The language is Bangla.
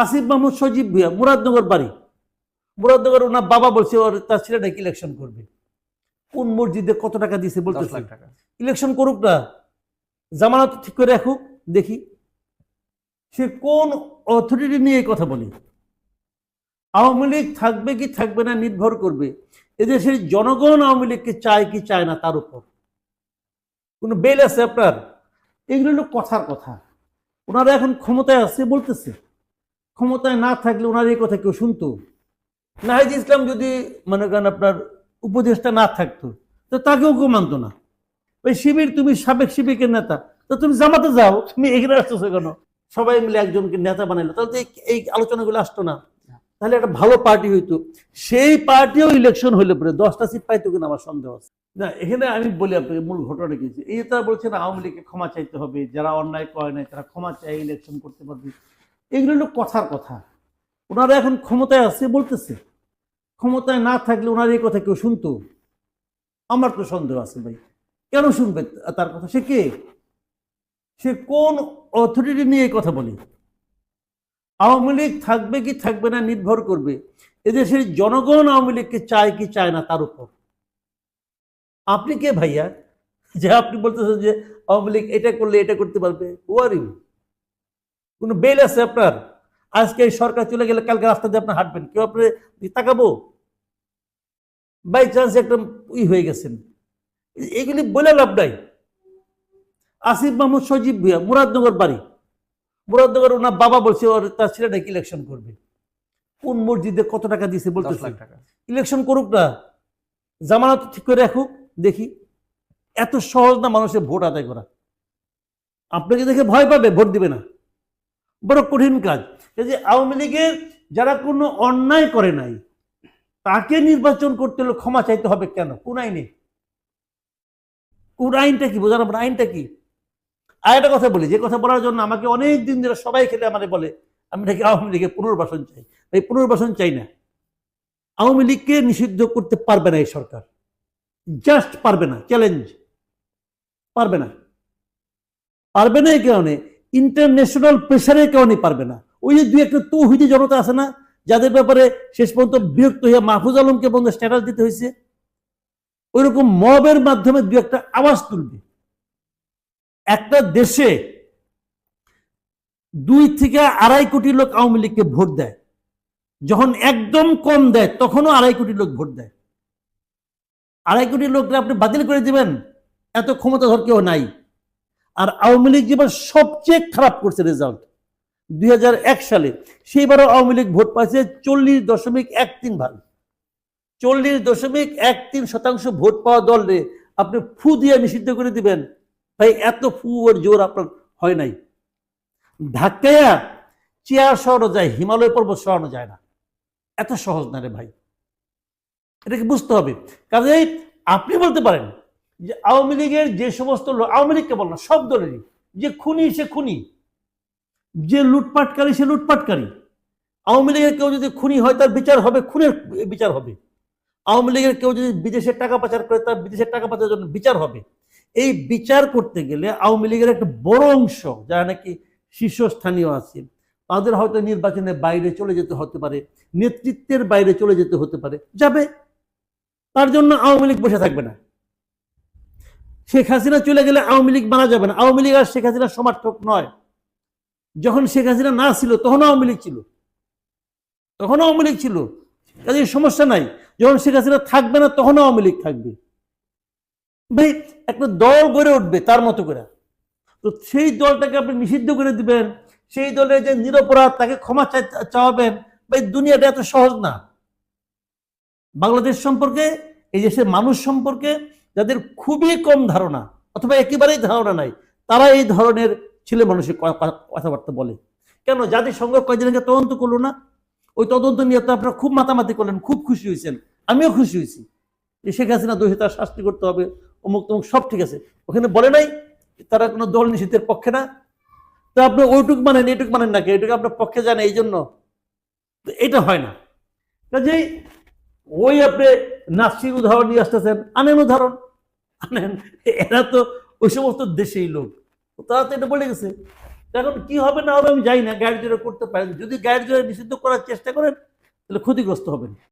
আসিফ মাহমুদ সজীব ভুঁইয়া মুরাদনগর বাড়ি, মুরাদনগর ওনার বাবা বলছে ওর তার ছেলেটাকে ইলেকশন করবে। কোন মসজিদে কত টাকা দিয়েছে বলতেছে, ইলেকশন করুক না, জামানত ঠিক করে রাখুক, দেখি সে কোন অথরিটি নিয়ে এই কথা বলে। আওয়ামী লীগ থাকবে কি থাকবে না নির্ভর করবে এদেশের জনগণ আওয়ামী লীগকে চায় কি চায় না তার উপর। কোনো বেল আছে আপনার? এগুলো হলো কথার কথা। ওনারা এখন ক্ষমতায় আছে বলতেছে, ক্ষমতায় না থাকলে ওনার এই কথা কেউ শুনতো? নাহিদ ইসলাম যদি মনে করেন আপনার উপদেষ্টা না থাকতো তো তাকেও কেউ মানতো না। ওই শিবির, তুমি সাবেক শিবিরের নেতা, তো তুমি জামাতে যাও, তুমি এখানে আসতেছো কেন? সবাই মিলে একজনকে নেতা বানাইলো, তাহলে তো এই আলোচনাগুলো আসতো না। তাহলে একটা ভালো পার্টি হইতো, সেই পার্টিও ইলেকশন হইলে পরে 10টা সিট পাইতো কিনা আমার সন্দেহ আছে। না, এখানে আমি বলি আপনাকে মূল ঘটনা কি, এই তারা বলছেন আওয়ামী লীগকে ক্ষমা চাইতে হবে, যারা অন্যায় করে নাই তারা ক্ষমা চাই, ইলেকশন করতে পারবে। এগুলো হলো কথার কথা। ওনারা এখন ক্ষমতায় আছে বলতেছে, ক্ষমতায় না থাকলে ওনার এই কথা কেউ শুনতো? আমার তো সন্দেহ আছে ভাই, কেন শুনবে তার কথা? সে কে? সে কোন অথরিটি নিয়ে এই কথা বলে? আওয়ামী লীগ থাকবে কি থাকবে না নির্ভর করবে এদেশের জনগণ আওয়ামী লীগকে চায় কি চায় না তার উপর। আপনি কে ভাইয়া যে আপনি বলতেছেন যে আওয়ামী লীগ এটা করলে এটা করতে পারবে? ওয়ারিং কোন বেল আছে আপনার? আজকে এই সরকার চলে গেলে কালকে রাস্তা দিয়ে আপনি হাঁটবেন, কেউ আপনি তাকাবো? বাই চান্স একটা হয়ে গেছেন, এগুলি বলে লাভ নাই। আসিফ মাহমুদ সজীব ভুঁইয়া মুরাদনগর বাড়ি, মুরাদনগর ওনার বাবা বলছে ওর তার ছেলেটাকে ইলেকশন করবে। কোন মসজিদে কত টাকা দিয়েছে বলতেছে, ইলেকশন করুক না, জামানত ঠিক করে রাখুক, দেখি। এত সহজ না মানুষের ভোট আদায় করা। আপনাকে দেখে ভয় পাবে, ভোট দিবে না, বড় কঠিন কাজ। এই যে আওয়ামী লীগের যারা কোনো অন্যায় করে নাই তাকে নির্বাচন করতে হলে ক্ষমা চাইতে হবে কেন? কোন আইনে? কোন আইনটা কি বোঝানো? আইনটা কি? আর একটা কথা বলি, যে কথা বলার জন্য আমাকে অনেক দিন ধরে সবাই খেলে আমাদের বলে আমি নাকি আওয়ামী লীগের পুনর্বাসন চাই। এই পুনর্বাসন চাই না। আওয়ামী লীগকে নিষিদ্ধ করতে পারবে না এই সরকার, জাস্ট পারবে না, চ্যালেঞ্জ, পারবে না। পারবে না এই কারণে ইন্টারন্যাশনাল প্রেশারের কারণে পারবে না। ওই যে দুই একটা তৌহিদি জনতা আছে না, যাদের ব্যাপারে শেষ পর্যন্ত বিরক্ত হয়ে মাহফুজ আলমকে বন্ধ স্ট্যাটাস দিতে হয়েছে, ওইরকম মবের মাধ্যমে দু একটা আওয়াজ তুলবে। একটা দেশে 2 থেকে 2.5 কোটি লোক আওয়ামী লীগকে ভোট দেয়, যখন একদম কম দেয় তখনও 2.5 কোটি লোক ভোট দেয়। 2.5 কোটি লোককে আপনি বাতিল করে দিবেন, এত ক্ষমতাধর কেউ নাই। আর আওয়ামী লীগ যেবার সবচেয়ে খারাপ করছে রেজাল্ট 2001 সালে, সেইবারও আওয়ামী লীগ ভোট পাইছে 40.13 ভাগ। 40.13% ভোট পাওয়া দলে আপনি ফু দিয়ে নিষিদ্ধ করে দিবেন? ভাই, এত ফু ওর জোর আপনার হয় নাই। ধাক্কায়া চেয়ার সরানো যায়, হিমালয় পর্বত সরানো যায় না। এত সহজ না রে ভাই, এটাকে বুঝতে হবে। কাজেই আপনি বলতে পারেন যে আওয়ামী লীগের যে সমস্ত লোক, আওয়ামী লীগকে বল না, সব দলেরই, যে খুনি সে খুনি, যে লুটপাটকারী সে লুটপাটকারী। আওয়ামী লীগের কেউ যদি খুনি হয় তার বিচার হবে, খুনের বিচার হবে। আওয়ামী লীগের কেউ যদি বিদেশের টাকা পাচার করে তার বিদেশের টাকা পাচারের জন্য বিচার হবে। এই বিচার করতে গেলে আওয়ামী লীগের একটা বড় অংশ যারা নাকি শীর্ষস্থানীয় আছে তাদের হয়তো নির্বাচনের বাইরে চলে যেতে হতে পারে, নেতৃত্বের বাইরে চলে যেতে হতে পারে, যাবে। তার জন্য আওয়ামী লীগ বসে থাকবে না। শেখ হাসিনা চলে গেলে আওয়ামী লীগ মারা যাবে না। আওয়ামী লীগ আর শেখ হাসিনার সমর্থক নয়। যখন শেখ হাসিনা না ছিল তখন আওয়ামী লীগ ছিল, তখন আওয়ামী লীগ ছিল, কাজে সমস্যা নাই। যখন শেখ হাসিনা থাকবে না তখন আওয়ামী লীগ থাকবে। ভাই, একটা দল গড়ে উঠবে তার মতো করে, তো সেই দলটাকে আপনি নিষিদ্ধ করে দিবেন, সেই দলের যে নিরপরাধ তাকে ক্ষমা চাওয়াবেন। ভাই, দুনিয়াটা এত সহজ না। বাংলাদেশ সম্পর্কে, এই দেশের মানুষ সম্পর্কে যাদের খুবই কম ধারণা অথবা একেবারেই ধারণা নাই, তারা এই ধরনের ছেলে মানুষের কথাবার্তা বলে। কেন জাতিসংঘ কয়েকদিন আগে তদন্ত করলো না? ওই তদন্ত নিয়ে তো আপনারা খুব মাতামাতি করলেন, খুব খুশি হয়েছেন, আমিও খুশি হয়েছি যে শেখ হাসিনা দোষী, তার শাস্তি করতে হবে, অমুক তমুক, সব ঠিক আছে। ওখানে বলে নাই তারা কোনো দল নিষিদ্ধের পক্ষে না। তো আপনি ওইটুক মানেন, এইটুক মানেন নাকি? এইটুকু আপনার পক্ষে যান, এই জন্য এটা হয় না। কাজেই ওই আপনি নাসির উদাহরণ নিয়ে আসতেছেন, আনেন উদাহরণ, আনেন। এরা তো ওই সমস্ত দেশেই লোক, তারা তো এটা বলে গেছে। তো এখন কি হবে না হবে আমি জানি না, গায়ের জোরে করতে পারেন, যদি গায়ের জোরে নিষিদ্ধ করার চেষ্টা করেন তাহলে ক্ষতিগ্রস্ত হবেন।